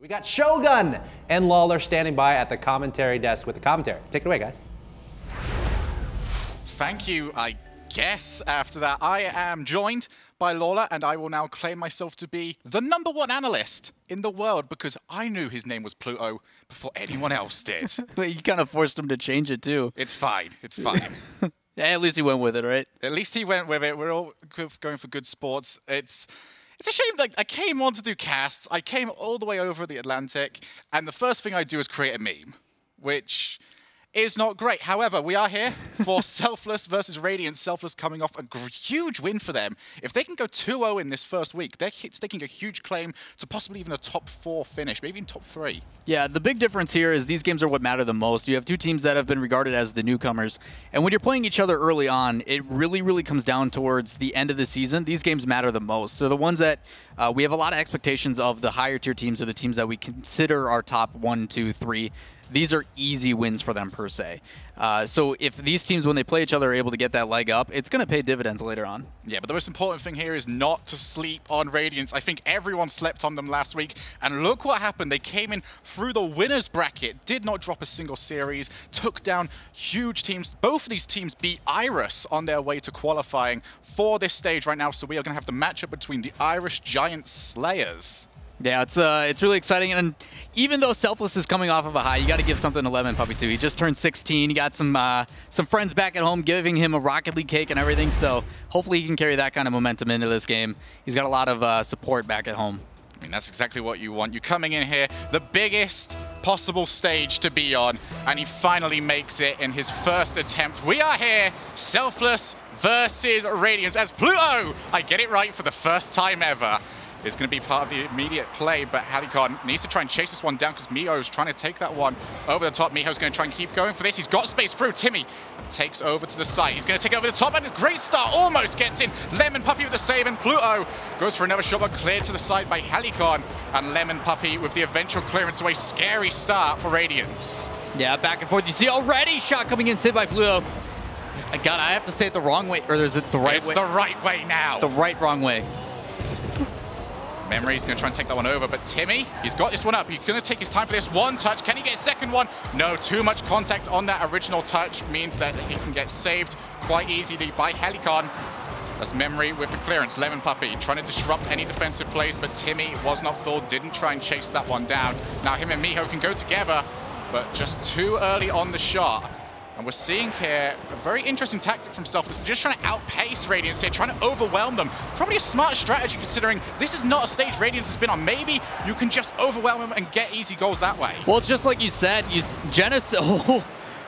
We got Shogun and Lawler standing by at the commentary desk with the commentary. Take it away, guys. Thank you, I guess. After that, I am joined by Lawler, and I will now claim myself to be the #1 analyst in the world because I knew his name was Pluto before anyone else did. But you kind of forced him to change it, too. It's fine. It's fine. Yeah, at least he went with it, right? At least he went with it. We're all going for good sports. It's a shame, like, I came on to do casts. I came all the way over the Atlantic, and the first thing I do is create a meme, which is not great. However, we are here for Selfless versus Radiance. Selfless coming off a huge win for them. If they can go 2-0 in this first week, they're staking a huge claim to possibly even a top 4 finish, maybe even top 3. Yeah, the big difference here is these games are what matter the most. You have two teams that have been regarded as the newcomers, and when you're playing each other early on, it really comes down towards the end of the season. These games matter the most. They're the ones that we have a lot of expectations of. The higher tier teams are the teams that we consider our top 1, 2, 3. These are easy wins for them, per se. So if these teams, when they play each other, are able to get that leg up, it's going to pay dividends later on. Yeah, but the most important thing here is not to sleep on Radiance. I think everyone slept on them last week, and look what happened. They came in through the winner's bracket, did not drop a single series, took down huge teams. Both of these teams beat Iris on their way to qualifying for this stage right now, so we are going to have the matchup between the Irish Giant Slayers. Yeah, it's really exciting, and even though Selfless is coming off of a high, you got to give something to Lemon Puppy too. He just turned 16. He got some friends back at home giving him a Rocket League cake and everything. So hopefully he can carry that kind of momentum into this game. He's got a lot of support back at home. I mean, that's exactly what you want. You're coming in here, the biggest possible stage to be on, and he finally makes it in his first attempt. We are here, Selfless versus Radiance, as Pluto, I get it right for the first time ever, is going to be part of the immediate play, but Halicon needs to try and chase this one down because Miho's trying to take that one over the top. Miho's going to try and keep going for this. He's got space through. Timmy takes over to the side. He's going to take over the top, and a great start almost gets in. Lemon Puppy with the save, and Pluto goes for another shot, but cleared to the side by Halicon, and Lemon Puppy with the eventual clearance. So a scary start for Radiance. Yeah, back and forth. You see already shot coming in, saved by Pluto. God, I have to say it the wrong way, or is it the right way? It's the right way now. The wrong way. Memory's going to try and take that one over, but Timmy, he's got this one up. He's going to take his time for this one touch. Can he get a second one? No, too much contact on that original touch means that he can get saved quite easily by Halicon. As Memory with the clearance. Lemon Puppy trying to disrupt any defensive plays, but Timmy was not fooled, didn't try and chase that one down. Now him and Miho can go together, but just too early on the shot. And we're seeing here a very interesting tactic from Selfless. Just trying to outpace Radiance here, trying to overwhelm them. Probably a smart strategy considering this is not a stage Radiance has been on. Maybe you can just overwhelm them and get easy goals that way. Well, just like you said, Genesis,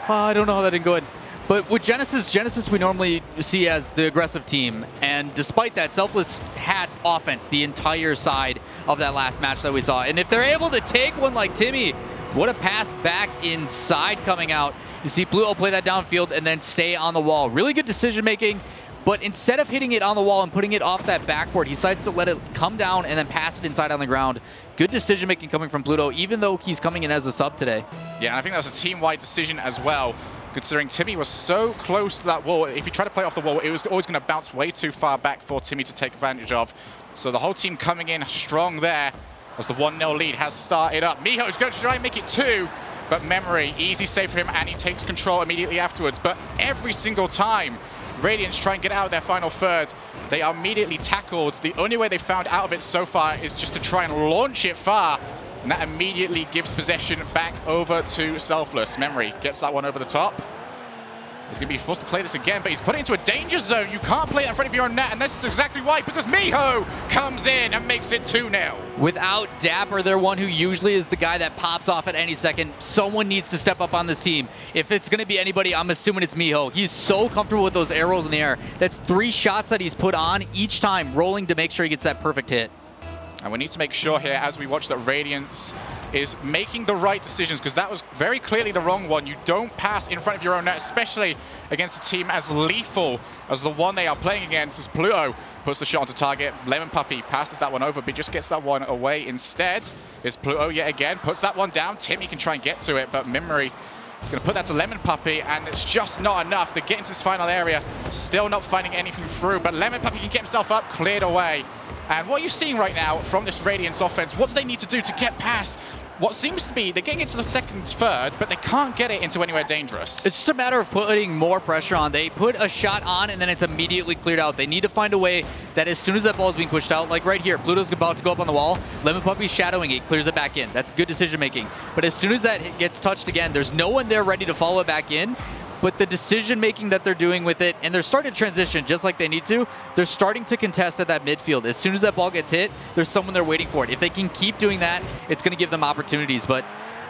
I don't know how that didn't go in. But with Genesis we normally see as the aggressive team. And despite that, Selfless had offense the entire side of that last match that we saw. And if they're able to take one like Timmy, what a pass back inside coming out. You see Pluto play that downfield and then stay on the wall. Really good decision making, but instead of hitting it on the wall and putting it off that backboard, he decides to let it come down and then pass it inside on the ground. Good decision making coming from Pluto, even though he's coming in as a sub today. Yeah, and I think that was a team-wide decision as well, considering Timmy was so close to that wall. If he tried to play off the wall, it was always going to bounce way too far back for Timmy to take advantage of. So the whole team coming in strong there as the 1-0 lead has started up. Miho's going to try and make it 2. But Memory, easy save for him, and he takes control immediately afterwards. But every single time Radiance try and get out of their final third, they are immediately tackled. The only way they found out of it so far is just to try and launch it far. And that immediately gives possession back over to Selfless. Memory gets that one over the top. He's going to be forced to play this again, but he's put it into a danger zone. You can't play it in front of your own net, and this is exactly why, because Miho comes in and makes it 2-0. Without Dapper, they're one who usually is the guy that pops off at any second. Someone needs to step up on this team. If it's going to be anybody, I'm assuming it's Miho. He's so comfortable with those arrows in the air. That's 3 shots that he's put on each time, rolling to make sure he gets that perfect hit. And we need to make sure here, as we watch, that Radiance is making the right decisions, because that was very clearly the wrong one. You don't pass in front of your own net, especially against a team as lethal as the one they are playing against. As Pluto puts the shot onto target, Lemon Puppy passes that one over, but just gets that one away instead. Is Pluto yet again, puts that one down. Timmy can try and get to it, but Memory is going to put that to Lemon Puppy, and it's just not enough to get into this final area. Still not finding anything through, but Lemon Puppy can get himself up, cleared away. And what are you seeing right now from this Radiance offense? What do they need to do to get past what seems to be, they're getting into the second, third, but they can't get it into anywhere dangerous? It's just a matter of putting more pressure on. They put a shot on, and then it's immediately cleared out. They need to find a way that as soon as that ball is being pushed out, like right here, Pluto's about to go up on the wall, Lemon Puppy's shadowing it, clears it back in. That's good decision making. But as soon as that gets touched again, there's no one there ready to follow it back in. But the decision-making that they're doing with it, and they're starting to transition just like they need to, they're starting to contest at that midfield. As soon as that ball gets hit, there's someone there waiting for it. If they can keep doing that, it's going to give them opportunities. But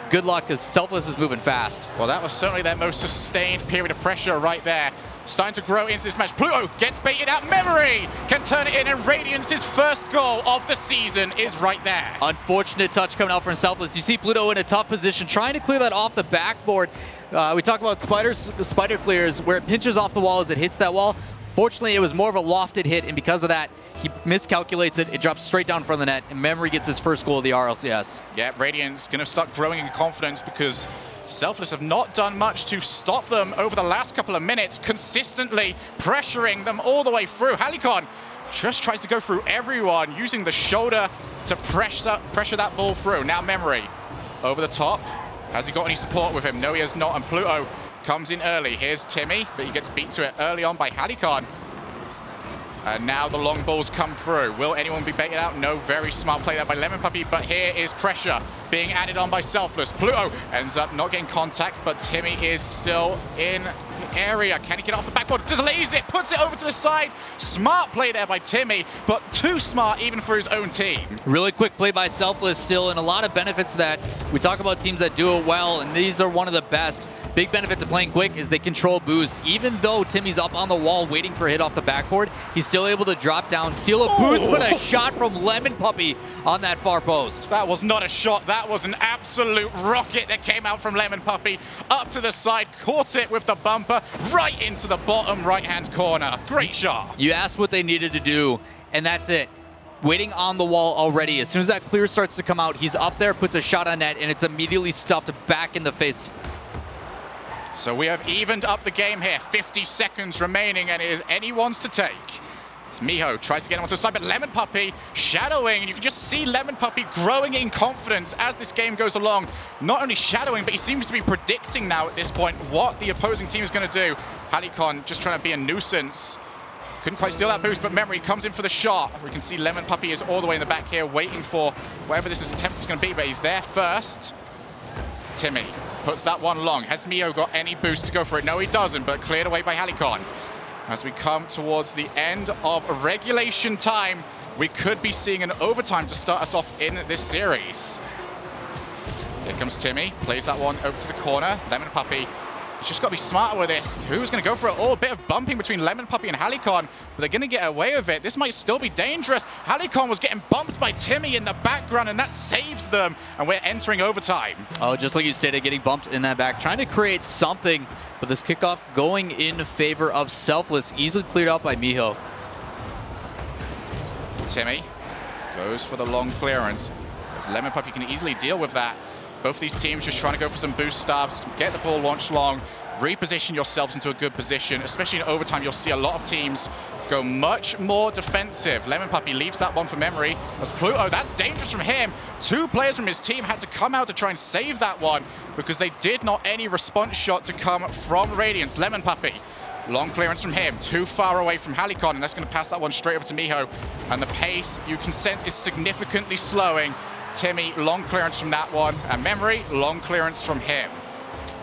good luck, because Selfless is moving fast. Well, that was certainly their most sustained period of pressure right there. Starting to grow into this match. Pluto gets baited out. Memory can turn it in, and Radiance's first goal of the season is right there. Unfortunate touch coming out from Selfless. You see Pluto in a tough position, trying to clear that off the backboard. We talk about spider clears, where it pinches off the wall as it hits that wall. Fortunately, it was more of a lofted hit, and because of that, he miscalculates it. It drops straight down in front of the net, and Memory gets his first goal of the RLCS. Yeah, Radiance going to start growing in confidence because Selfless have not done much to stop them over the last couple of minutes, consistently pressuring them all the way through. Halicon just tries to go through everyone, using the shoulder to pressure that ball through. Now Memory over the top. Has he got any support with him? No, he has not, and Pluto comes in early. Here's Timmy, but he gets beat to it early on by Halicon. And now the long balls come through. Will anyone be baited out? No, very smart play there by Lemon Puppy, but here is pressure being added on by Selfless. Pluto ends up not getting contact, but Timmy is still in the area. Can he get off the backboard? Delays it, puts it over to the side. Smart play there by Timmy, but too smart even for his own team. Really quick play by Selfless still, and a lot of benefits that we talk about teams that do it well, and these are one of the best. Big benefit to playing quick is they control boost. Even though Timmy's up on the wall waiting for a hit off the backboard, he's still able to drop down, steal a boost, but a shot from Lemon Puppy on that far post. That was not a shot. That was an absolute rocket that came out from Lemon Puppy. Up to the side, caught it with the bumper, right into the bottom right-hand corner. Great shot. You asked what they needed to do, and that's it. Waiting on the wall already. As soon as that clear starts to come out, he's up there, puts a shot on net, and it's immediately stuffed back in the face. So we have evened up the game here. 50 seconds remaining, and it is anyone's to take. As Miho tries to get onto the side, but Lemon Puppy shadowing, and you can just see Lemon Puppy growing in confidence as this game goes along. Not only shadowing, but he seems to be predicting now at this point what the opposing team is going to do. Halicon just trying to be a nuisance. Couldn't quite steal that boost, but Memory comes in for the shot. We can see Lemon Puppy is all the way in the back here, waiting for whatever this attempt is going to be, but he's there first. Timmy puts that one long. Has Mio got any boost to go for it? No, he doesn't, but cleared away by Halicon. As we come towards the end of regulation time, we could be seeing an overtime to start us off in this series. Here comes Timmy, plays that one over to the corner. Lemon Puppy, he's just got to be smarter with this. Who's going to go for it? Oh, a bit of bumping between Lemon Puppy and Halicon, but they're going to get away with it. This might still be dangerous. Halicon was getting bumped by Timmy in the background, and that saves them, and we're entering overtime. Oh, just like you stated, getting bumped in that back, trying to create something, but this kickoff going in favor of Selfless, easily cleared out by Miho. Timmy goes for the long clearance, as Lemon Puppy can easily deal with that. Both these teams just trying to go for some boost stabs, get the ball launched long, reposition yourselves into a good position. Especially in overtime, you'll see a lot of teams go much more defensive. Lemon Puppy leaves that one for Memory. As Pluto, that's dangerous from him. Two players from his team had to come out to try and save that one because they did not any response shot to come from Radiance. Lemon Puppy, long clearance from him, too far away from Halicon, and that's going to pass that one straight over to Miho. And the pace, you can sense, is significantly slowing. Timmy, long clearance from that one, and Memory, long clearance from him.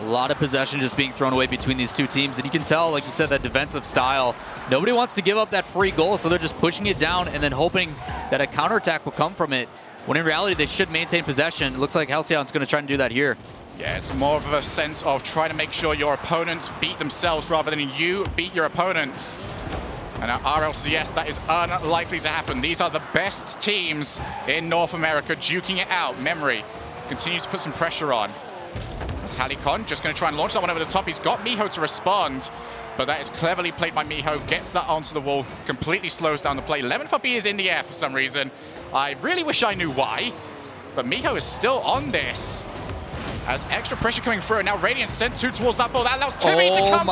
A lot of possession just being thrown away between these two teams, and you can tell, like you said, that defensive style. Nobody wants to give up that free goal, so they're just pushing it down and then hoping that a counterattack will come from it, when in reality they should maintain possession. It looks like Halcyon's going to try and do that here. Yeah, it's more of a sense of trying to make sure your opponents beat themselves rather than you beat your opponents. And at RLCS, that is unlikely to happen. These are the best teams in North America duking it out. Memory continues to put some pressure on. That's Halicon just going to try and launch that one over the top. He's got Miho to respond, but that is cleverly played by Miho. Gets that onto the wall, completely slows down the play. Lemon Puppy is in the air for some reason. I really wish I knew why, but Miho is still on this. as extra pressure coming through. And now Radiance sent 2 towards that ball. That allows Timmy to come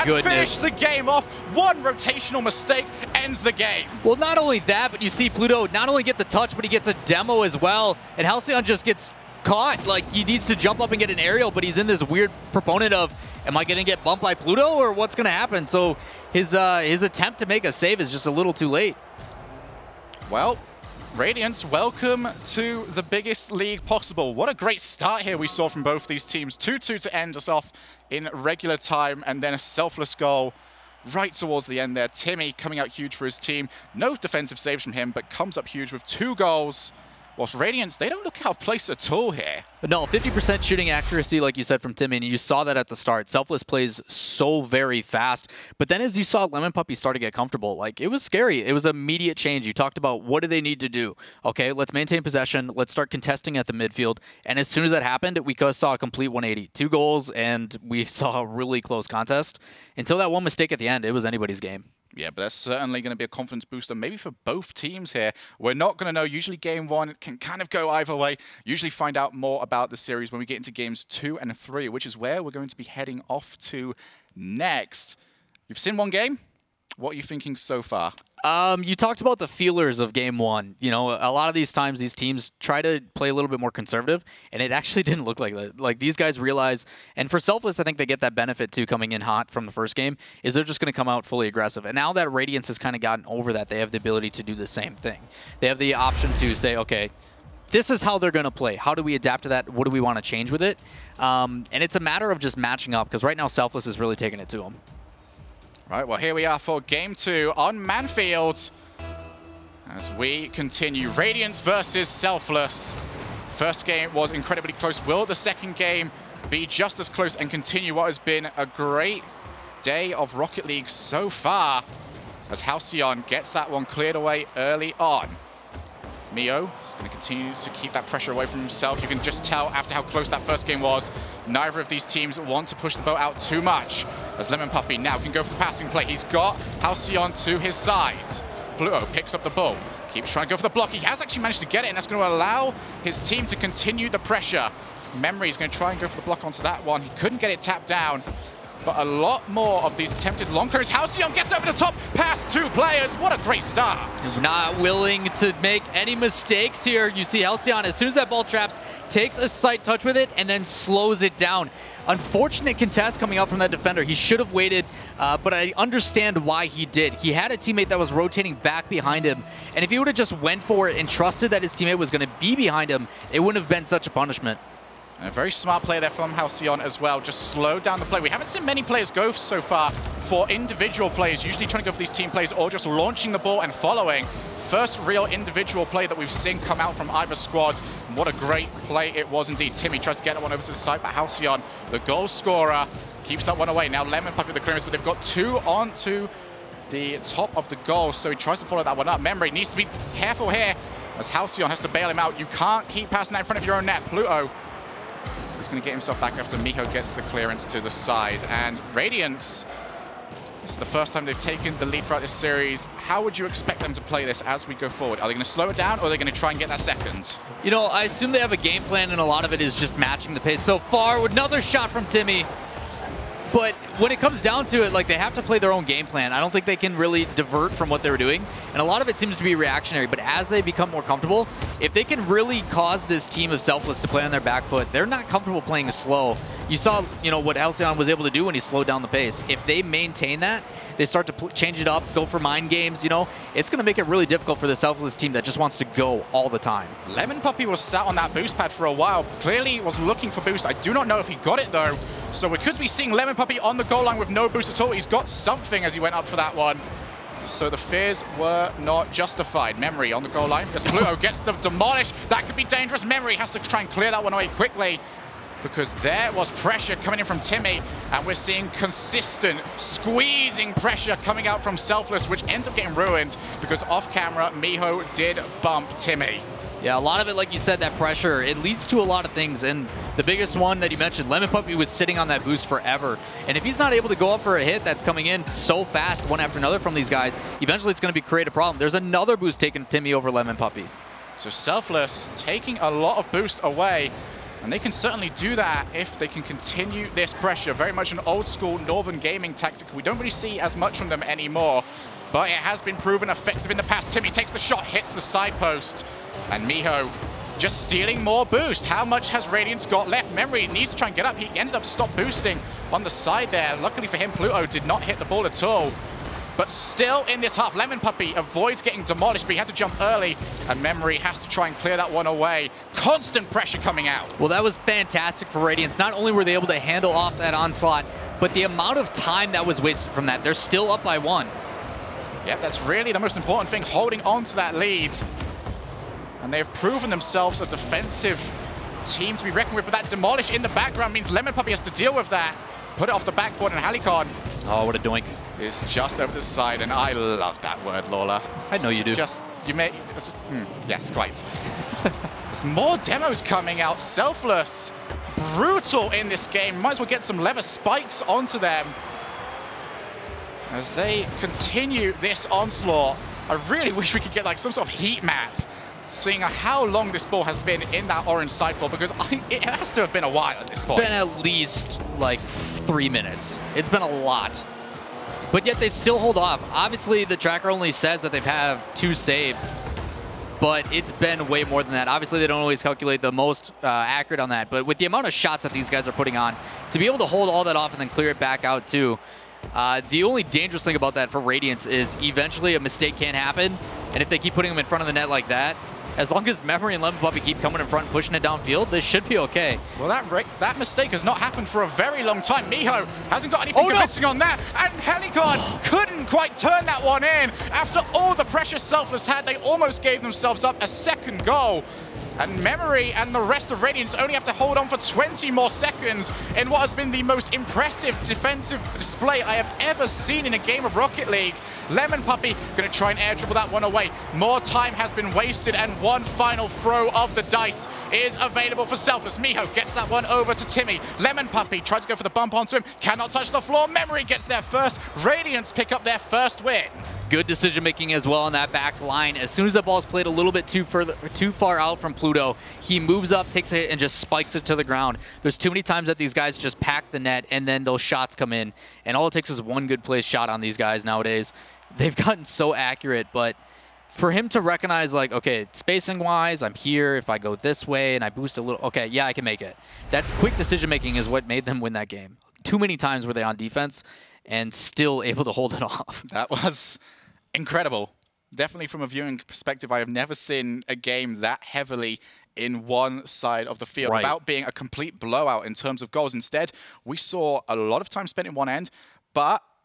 through and finish the game off. One rotational mistake ends the game. Well, not only that, but you see Pluto not only get the touch, but he gets a demo as well. And Halcyon just gets caught. Like, he needs to jump up and get an aerial, but he's in this weird proponent of, am I going to get bumped by Pluto or what's going to happen? So his attempt to make a save is just a little too late. Well, Radiance, welcome to the biggest league possible. What a great start here we saw from both these teams. 2-2 to end us off in regular time, and then a selfless goal right towards the end there. Timmy coming out huge for his team. No defensive saves from him, but comes up huge with 2 goals. Whilst Radiance, they don't look out of place at all here. No, 50% shooting accuracy, like you said, from Timmy, and you saw that at the start. Selfless plays so very fast, but then as you saw Lemon Puppy start to get comfortable, like, it was scary. It was immediate change. You talked about what do they need to do? Okay, let's maintain possession. Let's start contesting at the midfield, and as soon as that happened, we saw a complete 180. 2 goals, and we saw a really close contest. Until that one mistake at the end, it was anybody's game. Yeah, but that's certainly going to be a confidence booster, maybe for both teams here. We're not going to know. Usually game 1 can kind of go either way. Usually find out more about the series when we get into games 2 and 3, which is where we're going to be heading off to next. You've seen one game. What are you thinking so far? You talked about the feelers of game 1. You know, a lot of these times these teams try to play a little bit more conservative, and it actually didn't look like that. Like, these guys realize, and for Selfless, I think they get that benefit too coming in hot from the first game, is they're just going to come out fully aggressive. And now that Radiance has kind of gotten over that, they have the ability to do the same thing. They have the option to say, okay, this is how they're going to play. How do we adapt to that? What do we want to change with it? And it's a matter of just matching up, because right now Selfless is really taking it to them. Right, well, here we are for game 2 on Manfield. As we continue, Radiance versus Selfless. First game was incredibly close. Will the second game be just as close and continue what has been a great day of Rocket League so far? As Halcyon gets that one cleared away early on. Mio is going to continue to keep that pressure away from himself. You can just tell after how close that first game was, neither of these teams want to push the boat out too much. As Lemon Puppy now can go for the passing play. He's got Halcyon to his side. Pluto picks up the ball, keeps trying to go for the block. He has actually managed to get it, and that's going to allow his team to continue the pressure. Memory is going to try and go for the block onto that one. He couldn't get it tapped down. But a lot more of these attempted long clears. Halcyon gets over the top, past 2 players. What a great start. Not willing to make any mistakes here. You see Halcyon, as soon as that ball traps, takes a sight touch with it and then slows it down. Unfortunate contest coming out from that defender. He should have waited, but I understand why he did. He had a teammate that was rotating back behind him, and if he would have just went for it and trusted that his teammate was going to be behind him, it wouldn't have been such a punishment. And a very smart play there from Halcyon as well. Just slow down the play. We haven't seen many players go so far for individual plays, usually trying to go for these team plays or just launching the ball and following. First real individual play that we've seen come out from either squad. And what a great play it was indeed. Timmy tries to get that one over to the side, but Halcyon, the goal scorer, keeps that one away. Now Lemon Puppy with the clearance, but they've got 2 onto the top of the goal, so he tries to follow that one up. Memory needs to be careful here as Halcyon has to bail him out. You can't keep passing that in front of your own net. Pluto is going to get himself back after Miho gets the clearance to the side. And Radiance, this is the first time they've taken the lead throughout this series. How would you expect them to play this as we go forward? Are they going to slow it down, or are they going to try and get that second? You know, I assume they have a game plan, and a lot of it is just matching the pace. So far, another shot from Timmy. But when it comes down to it, like, they have to play their own game plan. I don't think they can really divert from what they were doing. And a lot of it seems to be reactionary. But as they become more comfortable, if they can really cause this team of Selfless to play on their back foot, they're not comfortable playing slow. You saw, you know, what Halcyon was able to do when he slowed down the pace. If they maintain that, they start to change it up, go for mind games, you know, it's going to make it really difficult for the Selfless team that just wants to go all the time. Lemon Puppy was sat on that boost pad for a while. Clearly was looking for boost. I do not know if he got it, though. So we could be seeing Lemon Puppy on the goal line with no boost at all. He's got something as he went up for that one. So the fears were not justified. Memory on the goal line as Pluto gets them demolished. That could be dangerous. Memory has to try and clear that one away quickly, because there was pressure coming in from Timmy, and we're seeing consistent squeezing pressure coming out from Selfless, which ends up getting ruined because off camera, Miho did bump Timmy. Yeah, a lot of it, like you said, that pressure, it leads to a lot of things. And the biggest one that you mentioned, Lemon Puppy was sitting on that boost forever. And if he's not able to go up for a hit that's coming in so fast, one after another from these guys, eventually it's going to create a problem. There's another boost taking Timmy over Lemon Puppy. So Selfless taking a lot of boost away. And they can certainly do that if they can continue this pressure. Very much an old school Northern gaming tactic. We don't really see as much from them anymore, but it has been proven effective in the past. Timmy takes the shot, hits the side post, and Miho just stealing more boost. How much has Radiance got left? Memory needs to try and get up. He ended up stop boosting on the side there. Luckily for him, Pluto did not hit the ball at all. But still in this half, Lemon Puppy avoids getting demolished, but he had to jump early, and Memory has to try and clear that one away. Constant pressure coming out. Well, that was fantastic for Radiance. Not only were they able to handle off that onslaught, but the amount of time that was wasted from that. They're still up by 1. Yeah, that's really the most important thing, holding on to that lead. And they've proven themselves a defensive team to be reckoned with, but that demolish in the background means Lemon Puppy has to deal with that. Put it off the backboard, and Halicon. Oh, what a doink. Is just over the side, and I love that word, Lola. I know you do. Yes, quite. There's more demos coming out. Selfless, brutal in this game. Might as well get some leather spikes onto them as they continue this onslaught. I really wish we could get like some sort of heat map, seeing how long this ball has been in that orange side ball, because it has to have been a while at this point. It's been at least like 3 minutes. It's been a lot. But yet they still hold off. Obviously, the tracker only says that they've had 2 saves, but it's been way more than that. Obviously, they don't always calculate the most accurate on that, but with the amount of shots that these guys are putting on, to be able to hold all that off and then clear it back out too, the only dangerous thing about that for Radiance is eventually a mistake can happen, and if they keep putting them in front of the net like that, as long as Memory and Lemon Puppy keep coming in front and pushing it downfield, they should be okay. Well, that mistake has not happened for a very long time. Miho hasn't got anything convincing on that, and Halicon couldn't quite turn that one in. After all the pressure Selfless had, they almost gave themselves up a second goal. And Memory and the rest of Radiance only have to hold on for 20 more seconds in what has been the most impressive defensive display I have ever seen in a game of Rocket League. Lemon Puppy going to try and air dribble that one away. More time has been wasted, and one final throw of the dice is available for Selfless. Miho gets that one over to Timmy. Lemon Puppy tries to go for the bump onto him, cannot touch the floor. Memory gets there first. Radiance pick up their first win. Good decision making as well on that back line. As soon as the ball's played a little bit too far out from Pluto, he moves up, takes it, and just spikes it to the ground. There's too many times that these guys just pack the net, and then those shots come in, and all it takes is one good placed shot on these guys nowadays. They've gotten so accurate, but for him to recognize, like, okay, spacing-wise, I'm here. If I go this way and I boost a little, okay, yeah, I can make it. That quick decision-making is what made them win that game. Too many times were they on defense and still able to hold it off. That was incredible. Definitely from a viewing perspective, I have never seen a game that heavily in one side of the field without being a complete blowout in terms of goals. Instead, we saw a lot of time spent in one end,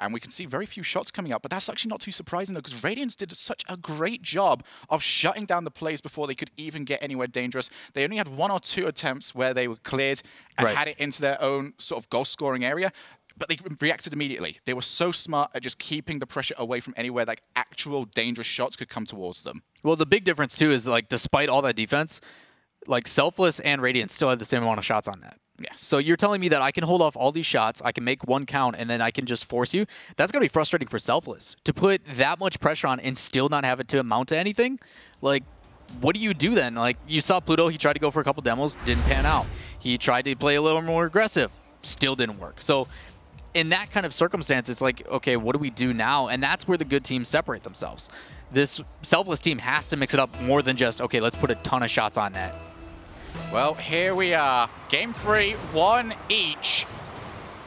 and we can see very few shots coming up, but that's actually not too surprising though, because Radiance did such a great job of shutting down the plays before they could even get anywhere dangerous. They only had 1 or 2 attempts where they were cleared and had it into their own sort of goal-scoring area, but they reacted immediately. They were so smart at just keeping the pressure away from anywhere like actual dangerous shots could come towards them. Well, the big difference too is, like, despite all that defense, like, Selfless and Radiance still had the same amount of shots on that. Yeah. So you're telling me that I can hold off all these shots, I can make one count, and then I can just force you? That's going to be frustrating for Selfless. To put that much pressure on and still not have it to amount to anything? Like, what do you do then? Like, you saw Pluto, he tried to go for a couple demos, didn't pan out. He tried to play a little more aggressive, still didn't work. So in that kind of circumstance, it's like, okay, what do we do now? And that's where the good teams separate themselves. This Selfless team has to mix it up more than just, okay, let's put a ton of shots on net. Well, here we are. Game 3, 1 each.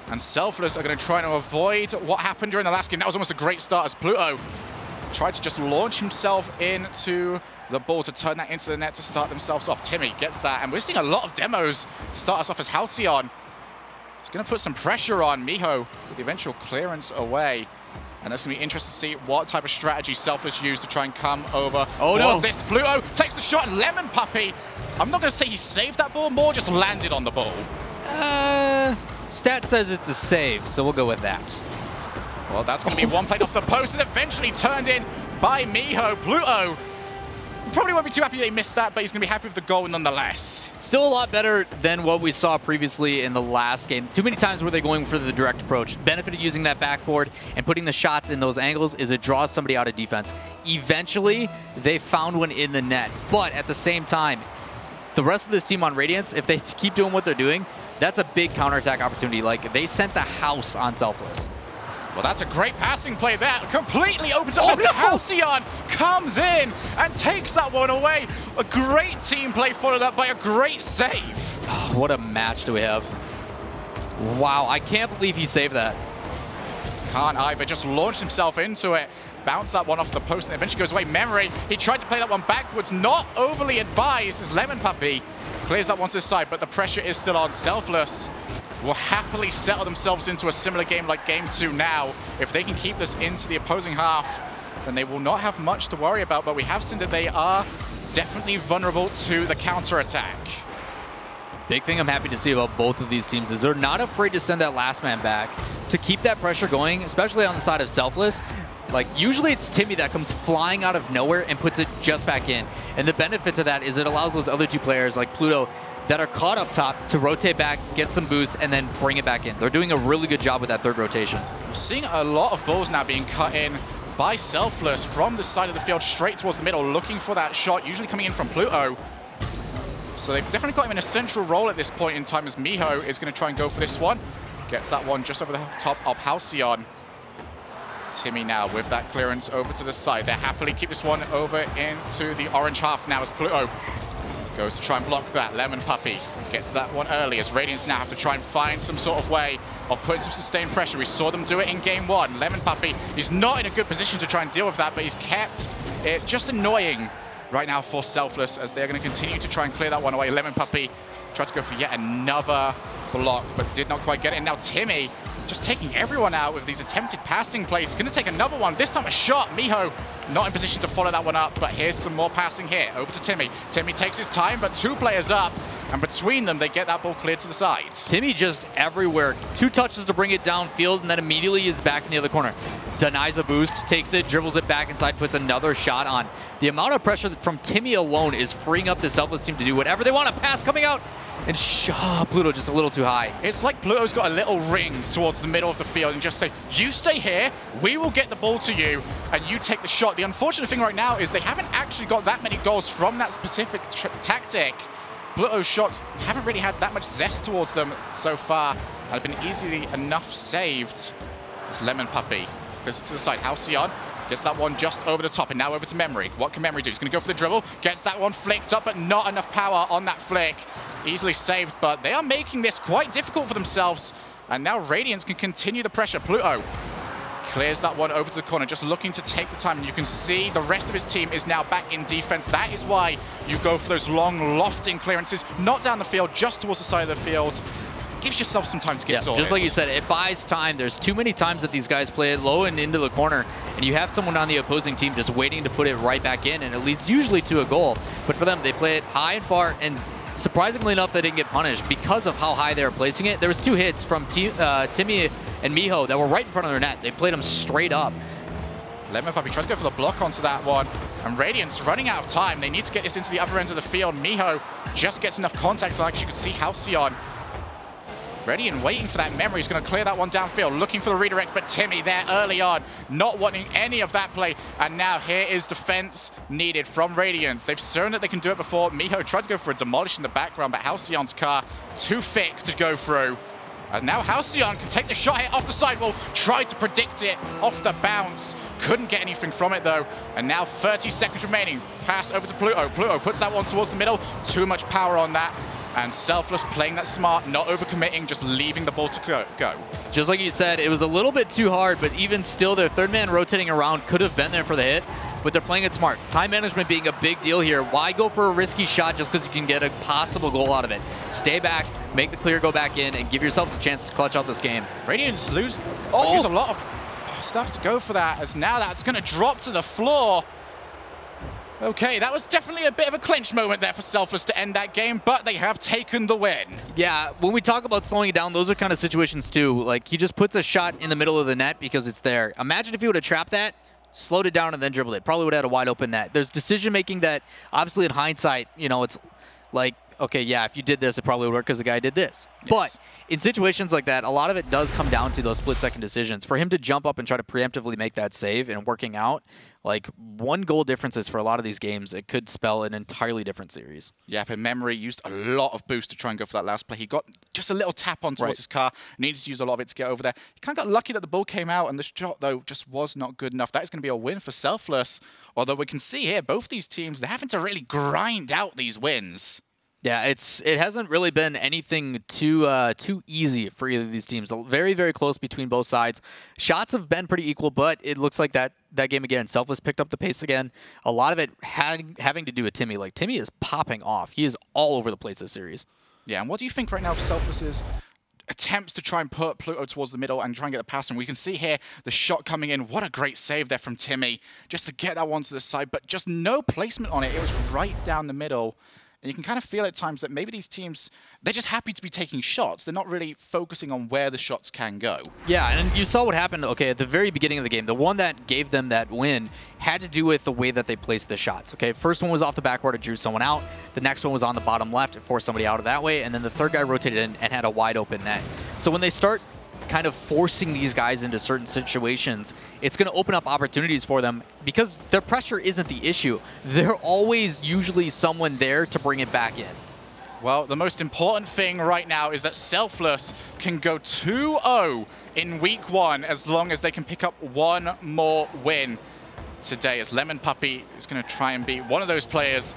And Selfless are going to try to avoid what happened during the last game. That was almost a great start as Pluto tried to just launch himself into the ball to turn that into the net to start themselves off. Timmy gets that, and we're seeing a lot of demos to start us off as Halcyon. He's going to put some pressure on Miho with the eventual clearance away. And that's going to be interesting to see what type of strategy Selfless used to try and come over. Oh, no. This Pluto takes the shot, and Lemon Puppy, I'm not going to say he saved that ball, more just landed on the ball. Stat says it's a save, so we'll go with that. Well, that's going to be one plate off the post and eventually turned in by Miho. Pluto probably won't be too happy they missed that, but he's going to be happy with the goal nonetheless. Still a lot better than what we saw previously in the last game. Too many times were they going for the direct approach. Benefit of using that backboard and putting the shots in those angles is it draws somebody out of defense. Eventually, they found one in the net, but at the same time, the rest of this team on Radiance, if they keep doing what they're doing, that's a big counterattack opportunity. Like, they sent the house on Selfless. Well, that's a great passing play there. Completely opens up. Oh, no! Halcyon comes in and takes that one away. A great team play followed up by a great save. Oh, what a match do we have. Wow, I can't believe he saved that. Can't either. Just launched himself into it. Bounced that one off the post and eventually goes away. Memory, he tried to play that one backwards. Not overly advised as Lemon Puppy clears that one to the side, but the pressure is still on. Selfless will happily settle themselves into a similar game like Game 2 now. If they can keep this into the opposing half, then they will not have much to worry about, but we have seen that they are definitely vulnerable to the counter-attack. Big thing I'm happy to see about both of these teams is they're not afraid to send that last man back to keep that pressure going, especially on the side of Selfless. Like, usually it's Timmy that comes flying out of nowhere and puts it just back in. And the benefit to that is it allows those other two players like Pluto that are caught up top to rotate back, get some boost, and then bring it back in. They're doing a really good job with that third rotation. We're seeing a lot of balls now being cut in by Selfless from the side of the field straight towards the middle, looking for that shot, usually coming in from Pluto. So they've definitely got him in a central role at this point in time as Miho is going to try and go for this one. Gets that one just over the top of Halcyon. Timmy now with that clearance over to the side. They happily keep this one over into the orange half now as Pluto goes to try and block that. Lemon Puppy gets that one early as Radiance now have to try and find some sort of way of putting some sustained pressure. We saw them do it in Game 1. Lemon Puppy is not in a good position to try and deal with that, but he's kept it just annoying right now for Selfless as they're going to continue to try and clear that one away. Lemon Puppy tried to go for yet another block, but did not quite get it. And now Timmy just taking everyone out with these attempted passing plays. He's going to take another one. This time a shot. Miho not in position to follow that one up, but here's some more passing here. Over to Timmy. Timmy takes his time, but two players up, and between them, they get that ball cleared to the side. Timmy just everywhere. 2 touches to bring it downfield, and then immediately is back in the other corner. Denies a boost, takes it, dribbles it back inside, puts another shot on. The amount of pressure from Timmy alone is freeing up the Selfless team to do whatever they want. A pass coming out, and Pluto just a little too high. It's like Pluto's got a little ring towards the middle of the field and just say, you stay here, we will get the ball to you, and you take the shot. The unfortunate thing right now is they haven't actually got that many goals from that specific tactic. Pluto's shots haven't really had that much zest towards them so far. Have been easily enough saved. It's Lemon Puppy goes to the side. Halcyon gets that one just over the top, and now over to Memory. What can Memory do? He's going to go for the dribble. Gets that one flicked up, but not enough power on that flick. Easily saved, but they are making this quite difficult for themselves. And now Radiance can continue the pressure. Pluto clears that one over to the corner, just looking to take the time. And you can see the rest of his team is now back in defense. That is why you go for those long, lofting clearances, not down the field, just towards the side of the field. Gives yourself some time to get sorted. Just like you said, it buys time. There's too many times that these guys play it low and into the corner, and you have someone on the opposing team just waiting to put it right back in, and it leads usually to a goal. But for them, they play it high and far, and surprisingly enough, they didn't get punished because of how high they were placing it. There was 2 hits from Timmy and Miho that were right in front of their net. They played them straight up. Lemon Puppy tried to go for the block onto that one, and Radiance running out of time. They need to get this into the upper end of the field. Miho just gets enough contact, like you could see Halcyon ready and waiting for that Memory. He's going to clear that one downfield, looking for the redirect, but Timmy there early on, not wanting any of that play. And now here is defense needed from Radiance. They've shown that they can do it before. Miho tried to go for a demolish in the background, but Halcyon's car too thick to go through. And now Halcyon can take the shot here off the sidewall, tried to predict it off the bounce. Couldn't get anything from it though. And now 30 seconds remaining. Pass over to Pluto. Pluto puts that one towards the middle. Too much power on that. And Selfless playing that smart, not overcommitting, just leaving the ball to go. Just like you said, it was a little bit too hard, but even still, their third man rotating around could have been there for the hit, but they're playing it smart. Time management being a big deal here. Why go for a risky shot just because you can get a possible goal out of it? Stay back, make the clear go back in, and give yourselves a chance to clutch out this game. Radiance use a lot of stuff to go for that, as now that's going to drop to the floor. Okay, that was definitely a bit of a clinch moment there for Selfless to end that game, but they have taken the win. Yeah, when we talk about slowing it down, those are kind of situations too. Like, he just puts a shot in the middle of the net because it's there. Imagine if he would have trapped that, slowed it down, and then dribbled it. Probably would have had a wide open net. There's decision-making that, obviously in hindsight, you know, it's like, okay, yeah, if you did this, it probably would work because the guy did this. Yes. But in situations like that, a lot of it does come down to those split-second decisions. For him to jump up and try to preemptively make that save and working out, like, 1 goal differences for a lot of these games, it could spell an entirely different series. Yeah, but Memory used a lot of boost to try and go for that last play. He got just a little tap on towards his car, needed to use a lot of it to get over there. He kind of got lucky that the ball came out, and the shot, though, just was not good enough. That is going to be a win for Selfless. Although we can see here, both these teams, they're having to really grind out these wins. Yeah, it hasn't really been anything too easy for either of these teams. Very, very close between both sides. Shots have been pretty equal, but it looks like that game again, Selfless picked up the pace again. A lot of it having to do with Timmy. Like, Timmy is popping off. He is all over the place this series. Yeah, and what do you think right now of Selfless's attempts to try and put Pluto towards the middle and try and get the pass? And we can see here the shot coming in. What a great save there from Timmy, just to get that one to the side, but just no placement on it. It was right down the middle. And you can kind of feel at times that maybe these teams, they're just happy to be taking shots. They're not really focusing on where the shots can go. Yeah, and you saw what happened, okay, at the very beginning of the game. The one that gave them that win had to do with the way that they placed the shots, okay? First one was off the backboard, it drew someone out. The next one was on the bottom left, it forced somebody out of that way. And then the third guy rotated in and had a wide open net. So when they start kind of forcing these guys into certain situations, it's going to open up opportunities for them because their pressure isn't the issue. They're always usually someone there to bring it back in. Well, the most important thing right now is that Selfless can go 2-0 in week 1 as long as they can pick up 1 more win today, as Lemon Puppy is going to try and be one of those players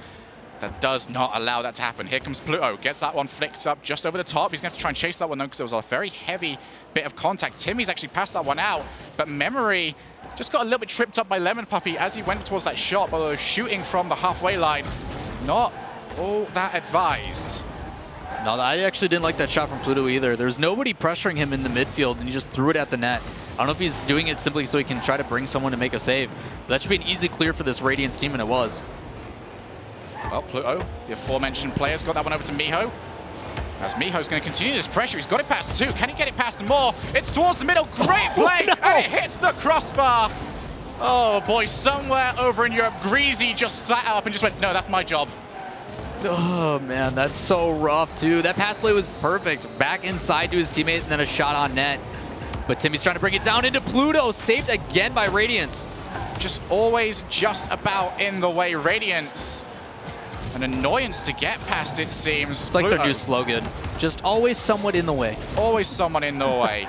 that does not allow that to happen. Here comes Pluto, gets that one flicked up just over the top. He's going to have to try and chase that one though because there was a very heavy bit of contact. Timmy's actually passed that one out, but Memory just got a little bit tripped up by Lemon Puppy as he went towards that shot, although shooting from the halfway line, not all that advised. No, I actually didn't like that shot from Pluto either. There's nobody pressuring him in the midfield, and he just threw it at the net. I don't know if he's doing it simply so he can try to bring someone to make a save. But that should be an easy clear for this Radiance team, and it was. Well, Pluto, the aforementioned players, got that one over to Miho. As Miho's going to continue this pressure. He's got it past 2. Can he get it past more? It's towards the middle. Great play. No. And it hits the crossbar. Oh, boy. Somewhere over in Europe, Greasy just sat up and just went, no, that's my job. Oh, man, that's so rough, too. That pass play was perfect. Back inside to his teammate and then a shot on net. But Timmy's trying to bring it down into Pluto. Saved again by Radiance. Just always just about in the way. Radiance. An annoyance to get past, it seems. It's like their new slogan. Just always somewhat in the way. Always someone in the way.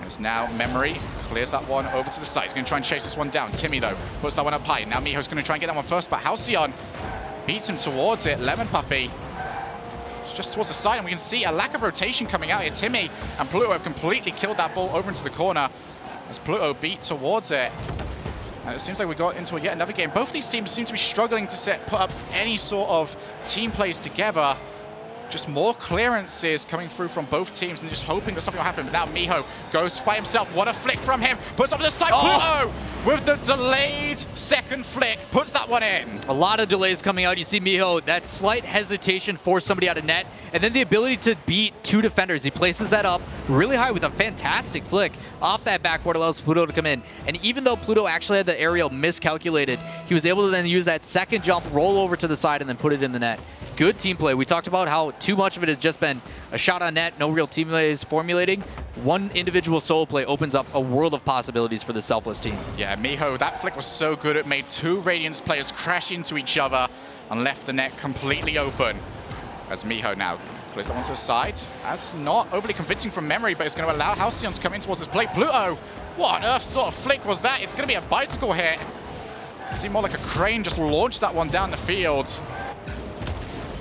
As now Memory clears that one over to the side. He's going to try and chase this one down. Timmy, though, puts that one up high. Now Miho's going to try and get that one first, but Halcyon beats him towards it. Lemon Puppy just towards the side, and we can see a lack of rotation coming out here. Timmy and Pluto have completely killed that ball over into the corner as Pluto beat towards it. And it seems like we got into yet another game. Both these teams seem to be struggling to put up any sort of team plays together. Just more clearances coming through from both teams and just hoping that something will happen. But now Miho goes by himself. What a flick from him. Puts up to the side. Pluto with the delayed second flick. Puts that one in. A lot of delays coming out. You see Miho, that slight hesitation forced somebody out of net. And then the ability to beat 2 defenders. He places that up really high with a fantastic flick. Off that backboard allows Pluto to come in. And even though Pluto actually had the aerial miscalculated, he was able to then use that second jump, roll over to the side, and then put it in the net. Good team play. We talked about how too much of it has just been a shot on net, no real team plays formulating. One individual solo play opens up a world of possibilities for the Selfless team. Yeah, Miho, that flick was so good. It made 2 Radiance players crash into each other and left the net completely open. As Miho now clears that one to the side. That's not overly convincing from Memory, but it's going to allow Halcyon to come in towards his play. Pluto, what on earth sort of flick was that? It's going to be a bicycle hit. Seemed more like a crane just launched that one down the field.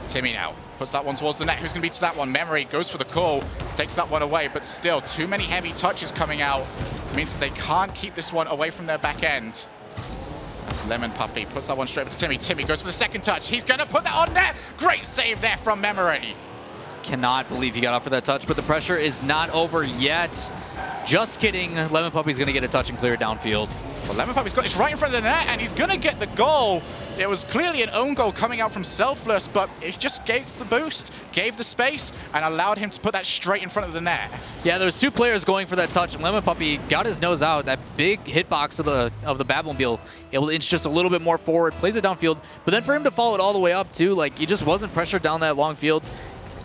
Timmy now puts that one towards the net. Who's going to be to that one? Memory goes for the call, takes that one away, but still too many heavy touches coming out. It means that they can't keep this one away from their back end. As Lemon Puppy puts that one straight over to Timmy. Timmy goes for the second touch. He's going to put that on net. Great save there from Memory. Cannot believe he got off for that touch, but the pressure is not over yet. Just kidding. Lemon Puppy's going to get a touch and clear it downfield. Well, Lemon Puppy's got this right in front of the net, and he's going to get the goal. It was clearly an own goal coming out from Selfless, but it just gave the boost, gave the space, and allowed him to put that straight in front of the net. Yeah, there was two players going for that touch, and Lemon Puppy got his nose out. That big hitbox of the Batmobile, able to inch just a little bit more forward, plays it downfield. But then for him to follow it all the way up, too, like, he just wasn't pressured down that long field.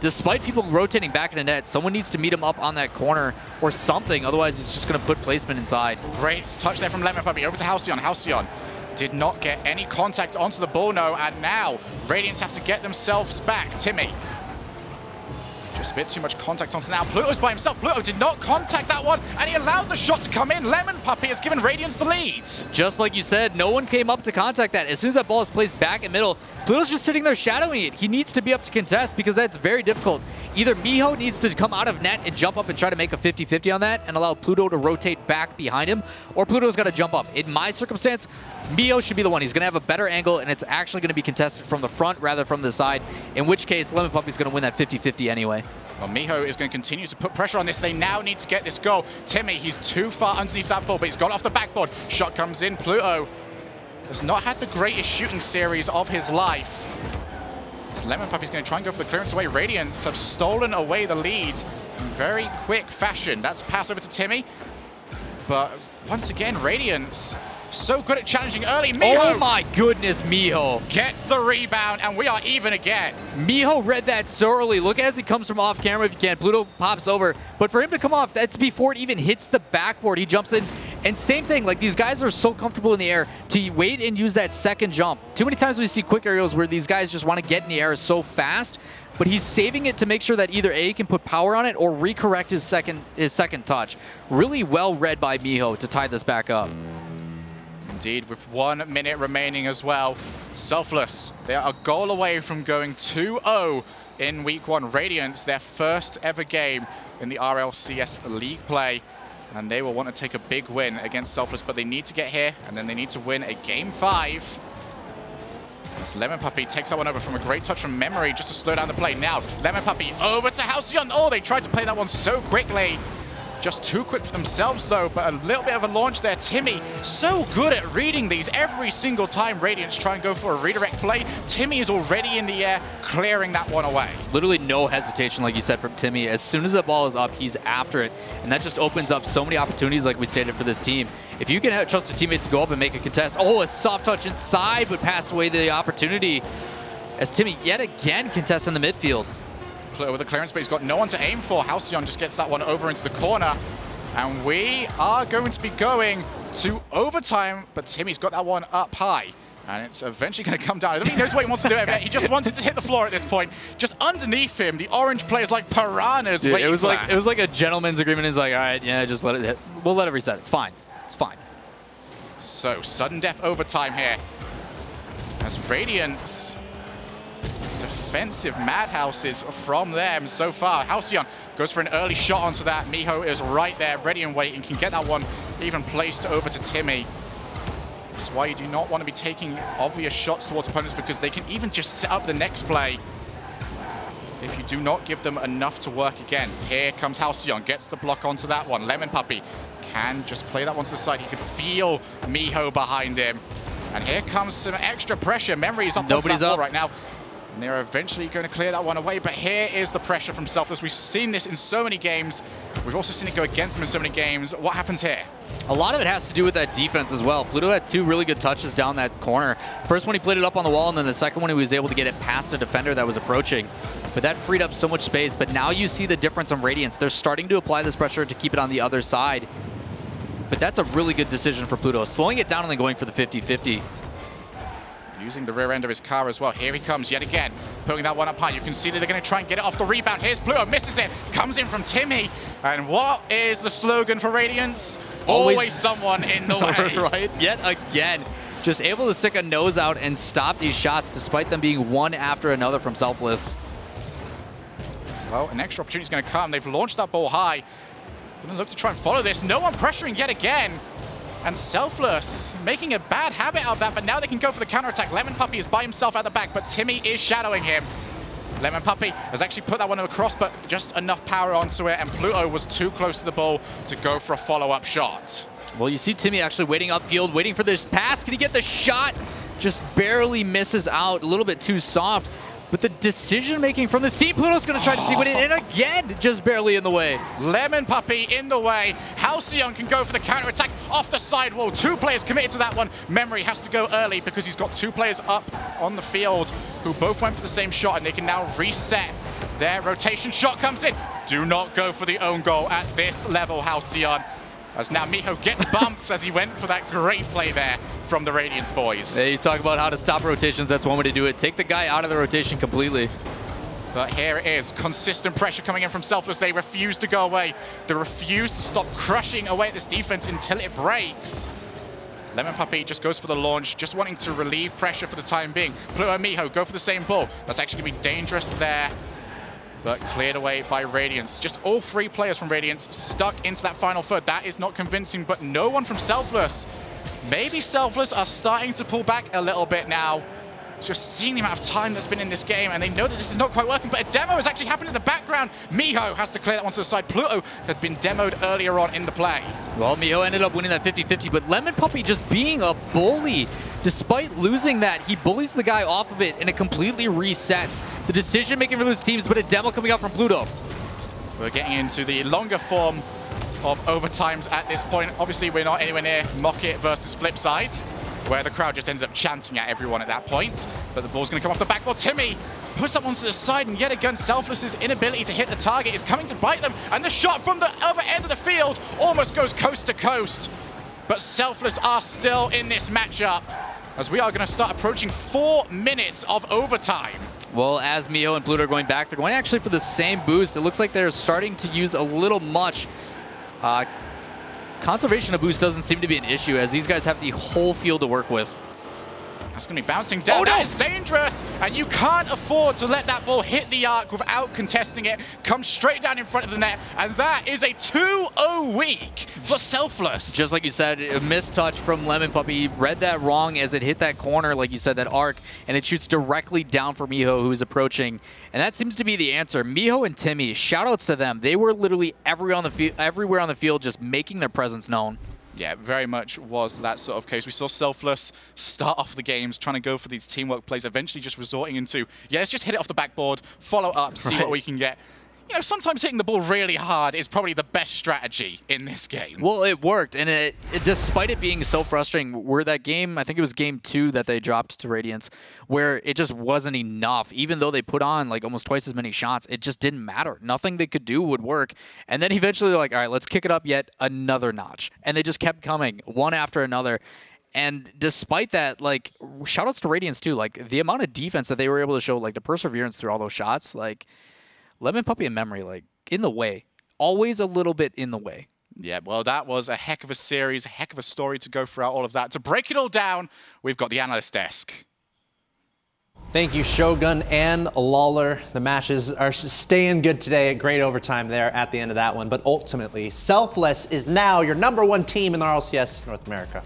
Despite people rotating back in the net, someone needs to meet him up on that corner or something. Otherwise, he's just going to put placement inside. Great touch there from Lemon Puppy. Over to Halcyon. Halcyon did not get any contact onto the ball, no. And now, Radiance have to get themselves back. Timmy. Just a bit too much contact onto now. Pluto's by himself. Pluto did not contact that one, and he allowed the shot to come in. Lemon Puppy has given Radiance the lead. Just like you said, no one came up to contact that. As soon as that ball is placed back in middle, Pluto's just sitting there shadowing it. He needs to be up to contest because that's very difficult. Either Miho needs to come out of net and jump up and try to make a 50-50 on that and allow Pluto to rotate back behind him, or Pluto's got to jump up. In my circumstance, Miho should be the one. He's going to have a better angle, and it's actually going to be contested from the front rather from the side, in which case Lemon Puppy's going to win that 50-50 anyway. Well, Miho is going to continue to put pressure on this. They now need to get this goal. Timmy, he's too far underneath that ball, but he's got off the backboard. Shot comes in. Pluto has not had the greatest shooting series of his life. So Lemon Puppy's going to try and go for the clearance away. Radiance have stolen away the lead in very quick fashion. That's a pass over to Timmy. But once again, Radiance so good at challenging early. Miho! Oh my goodness, Miho gets the rebound, and we are even again. Miho read that so early. Look as he comes from off camera if you can. Pluto pops over. But for him to come off, that's before it even hits the backboard. He jumps in. And same thing, like these guys are so comfortable in the air to wait and use that second jump. Too many times we see quick aerials where these guys just want to get in the air so fast, but he's saving it to make sure that either A, he can put power on it or recorrect his second touch. Really well read by Miho to tie this back up. Indeed, with 1 minute remaining as well. Selfless, they are a goal away from going 2-0 in Week 1. Radiance, their first ever game in the RLCS League play. And they will want to take a big win against Selfless, but they need to get here, and then they need to win a Game 5. As Lemon Puppy takes that one over from a great touch from Memory just to slow down the play. Now, Lemon Puppy over to Halcyon. Oh, they tried to play that one so quickly. Just too quick for themselves, though, but a little bit of a launch there. Timmy, so good at reading these. Every single time Radiance try and go for a redirect play, Timmy is already in the air, clearing that one away. Literally no hesitation, like you said, from Timmy. As soon as the ball is up, he's after it. And that just opens up so many opportunities, like we stated, for this team. If you can trust a teammate to go up and make a contest, oh, a soft touch inside, but passed away the opportunity. As Timmy yet again contests in the midfield. With a clearance, but he's got no one to aim for. Halcyon just gets that one over into the corner. And we are going to be going to overtime, but Timmy's got that one up high. And it's eventually going to come down. I don't think he knows what he wants to do. He just wanted to hit the floor at this point. Just underneath him, the orange players like piranhas. Dude, it was like a gentleman's agreement. It's like, all right, yeah, just let it hit. We'll let it reset. It's fine. It's fine. So sudden death overtime here. As Radiance, defensive madhouses from them so far. Halcyon goes for an early shot onto that. Miho is right there, ready and waiting, can get that one even placed over to Timmy. That's why you do not want to be taking obvious shots towards opponents, because they can even just set up the next play if you do not give them enough to work against. Here comes Halcyon, gets the block onto that one. Lemon Puppy can just play that one to the side. He can feel Miho behind him. And here comes some extra pressure. Memory is up onto that ball right now. And they're eventually going to clear that one away, but here is the pressure from Selfless. We've seen this in so many games. We've also seen it go against them in so many games. What happens here? A lot of it has to do with that defense as well. Pluto had 2 really good touches down that corner. First one, he played it up on the wall, and then the second one, he was able to get it past a defender that was approaching. But that freed up so much space, but now you see the difference on Radiance. They're starting to apply this pressure to keep it on the other side. But that's a really good decision for Pluto, slowing it down and then going for the 50-50. Using the rear end of his car as well. Here he comes yet again, pulling that one up high. You can see that they're going to try and get it off the rebound. Here's Pluto, misses it, comes in from Timmy. And what is the slogan for Radiance? Always someone in the way. Right, yet again. Just able to stick a nose out and stop these shots despite them being one after another from Selfless. Well, an extra opportunity is going to come. They've launched that ball high. Going to look to try and follow this. No one pressuring yet again. And Selfless making a bad habit of that, but now they can go for the counterattack. Lemon Puppy is by himself at the back, but Timmy is shadowing him. Lemon Puppy has actually put that one across, but just enough power onto it, and Pluto was too close to the ball to go for a follow-up shot. Well, you see Timmy actually waiting upfield, waiting for this pass. Can he get the shot? Just barely misses out, a little bit too soft. But the decision-making from the team, Pluto's going to try to sneak it in, and again, just barely in the way. Lemon Puppy in the way. Halcyon can go for the counter-attack off the side wall. 2 players committed to that one. Memory has to go early because he's got 2 players up on the field who both went for the same shot, and they can now reset. Their rotation shot comes in. Do not go for the own goal at this level, Halcyon. As now Miho gets bumped as he went for that great play there from the Radiance boys. Hey, you talk about how to stop rotations, that's one way to do it. Take the guy out of the rotation completely. But here it is, consistent pressure coming in from Selfless. They refuse to go away. They refuse to stop crushing away at this defense until it breaks. Lemon Puppy just goes for the launch, just wanting to relieve pressure for the time being. Pluto and Miho go for the same ball. That's actually going to be dangerous there, but cleared away by Radiance. Just all 3 players from Radiance stuck into that final third. That is not convincing, but no one from Selfless. Maybe Selfless are starting to pull back a little bit now. Just seeing the amount of time that's been in this game, and they know that this is not quite working, but a demo is actually happening in the background. Miho has to clear that one to the side. Pluto had been demoed earlier on in the play. Well, Miho ended up winning that 50-50, but Lemon Puppy just being a bully. Despite losing that, he bullies the guy off of it, and it completely resets the decision-making for those teams, but a demo coming out from Pluto. We're getting into the longer form of overtimes at this point. Obviously, we're not anywhere near Mock It versus Flipside, where the crowd just ended up chanting at everyone at that point. But the ball's going to come off the backboard. Timmy puts that one to the side, and yet again, Selfless's inability to hit the target is coming to bite them. And the shot from the other end of the field almost goes coast to coast. But Selfless are still in this matchup, as we are going to start approaching 4 minutes of overtime. Well, as Miho and Pluto are going back, they're going actually for the same boost. It looks like they're starting to use a little much. Conservation of boost doesn't seem to be an issue, as these guys have the whole field to work with. That's going to be bouncing down. Oh, no. That is dangerous, and you can't afford to let that ball hit the arc without contesting it. Come straight down in front of the net, and that is a 2-0 week for Selfless. Just like you said, a missed touch from Lemon Puppy. He read that wrong as it hit that corner, like you said, that arc, and it shoots directly down for Miho, who's approaching. And that seems to be the answer. Miho and Timmy, shout-outs to them. They were literally everywhere on the field just making their presence known. Yeah, very much was that sort of case. We saw Selfless start off the games trying to go for these teamwork plays, eventually just resorting into, yeah, let's just hit it off the backboard, follow up, see what we can get. You know, sometimes hitting the ball really hard is probably the best strategy in this game. Well, it worked, and despite it being so frustrating, where that game, I think it was game 2 that they dropped to Radiance, where it just wasn't enough. Even though they put on like almost twice as many shots, it just didn't matter. Nothing they could do would work. And then eventually they're like, all right, let's kick it up yet another notch. And they just kept coming, one after another. And despite that, like, shout-outs to Radiance too. Like, the amount of defense that they were able to show, like the perseverance through all those shots, like, Lemon Puppy and Memory, like, in the way. Always a little bit in the way. Yeah, well, that was a heck of a series, a heck of a story to go throughout all of that. To break it all down, we've got the analyst desk. Thank you, Shogun and Lawler. The matches are staying good today. Great overtime there at the end of that one. But ultimately, Selfless is now your #1 team in the RLCS North America.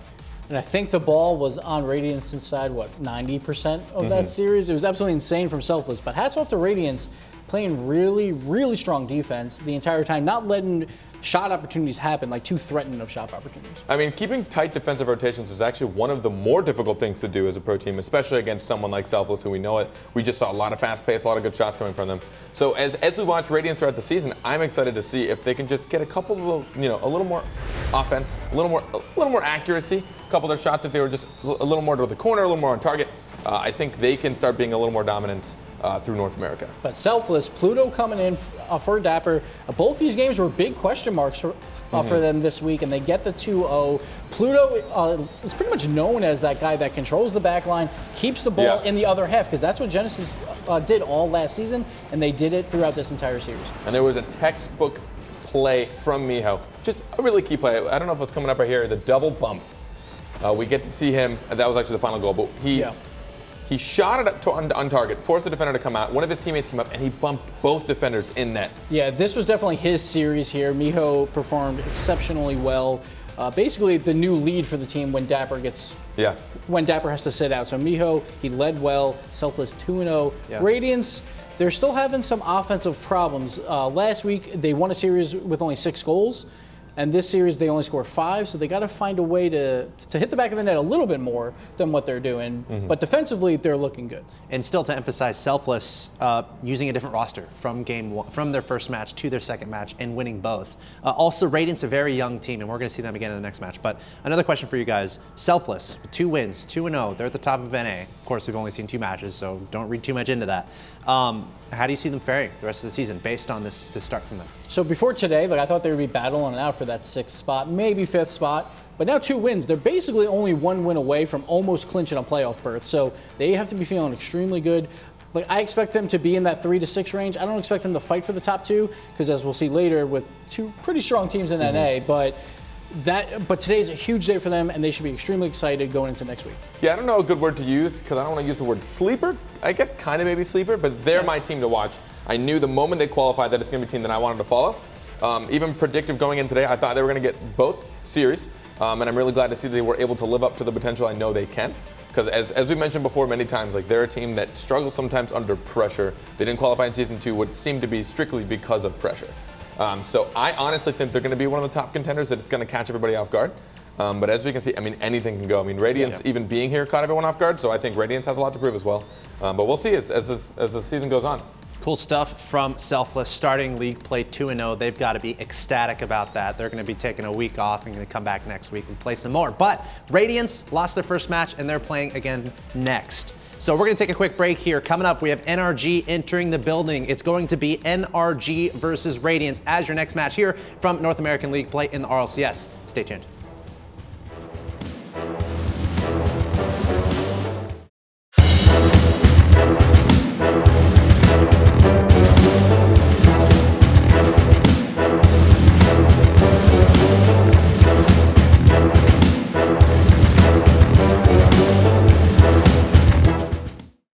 And I think the ball was on Radiance's side, what, 90% of that series? It was absolutely insane from Selfless. But hats off to Radiance, playing really, really strong defense the entire time, not letting shot opportunities happen, like too threatening of shot opportunities. I mean, keeping tight defensive rotations is actually one of the more difficult things to do as a pro team, especially against someone like Selfless, who we know it. We just saw a lot of fast pace, a lot of good shots coming from them. So as we watch Radiance throughout the season, I'm excited to see if they can just get a couple of, a little more offense, a little more accuracy, a couple of their shots if they were just a little more to the corner, a little more on target. I think they can start being a little more dominant through North America. But Selfless, Pluto coming in for Dapper. Both these games were big question marks for them this week, and they get the 2-0. Pluto is pretty much known as that guy that controls the back line, keeps the ball in the other half, because that's what Genesis did all last season, and they did it throughout this entire series. And there was a textbook play from Miho. Just a really key play. I don't know if it's coming up right here, the double bump. We get to see him, and that was actually the final goal, but he shot it up on target, forced the defender to come out. One of his teammates came up, and he bumped both defenders in net. Yeah, this was definitely his series here. Miho performed exceptionally well. Basically, the new lead for the team when Dapper has to sit out. So Miho, he led well. Selfless 2-0. Radiance, they're still having some offensive problems. Last week, they won a series with only 6 goals. And this series, they only score 5, so they got to find a way to hit the back of the net a little bit more than what they're doing. But defensively, they're looking good. And still to emphasize, Selfless using a different roster from game 1, from their first match to their second match, and winning both. Also, Radiance, a very young team, and we're going to see them again in the next match. But another question for you guys: Selfless, 2 wins, 2-0. They're at the top of NA. Of course, we've only seen 2 matches, so don't read too much into that. How do you see them faring the rest of the season based on this start from them? So before today, I thought they would be battling it out for that 6th spot, maybe 5th spot. But now 2 wins. They're basically only 1 win away from almost clinching a playoff berth. So they have to be feeling extremely good. I expect them to be in that 3 to 6 range. I don't expect them to fight for the top 2 because, as we'll see later, with 2 pretty strong teams in NA. But today is a huge day for them, and they should be extremely excited going into next week. Yeah, I don't know a good word to use because I don't want to use the word sleeper. I guess kind of maybe sleeper, but they're my team to watch. I knew the moment they qualified that it's going to be a team that I wanted to follow. Even predictive going in today, I thought they were going to get both series, and I'm really glad to see they were able to live up to the potential I know they can. Because as we mentioned before many times, they're a team that struggles sometimes under pressure. They didn't qualify in Season 2, what seemed to be strictly because of pressure. So I honestly think they're going to be one of the top contenders that it's going to catch everybody off guard. But as we can see, anything can go. Radiance even being here caught everyone off guard, so I think Radiance has a lot to prove as well. But we'll see as the season goes on. Cool stuff from Selfless, starting league play 2-0. They've got to be ecstatic about that. They're going to be taking a week off and going to come back next week and play some more. But Radiance lost their first match, and they're playing again next. So we're going to take a quick break here. Coming up, we have NRG entering the building. It's going to be NRG versus Radiance as your next match here from North American League play in the RLCS. Stay tuned.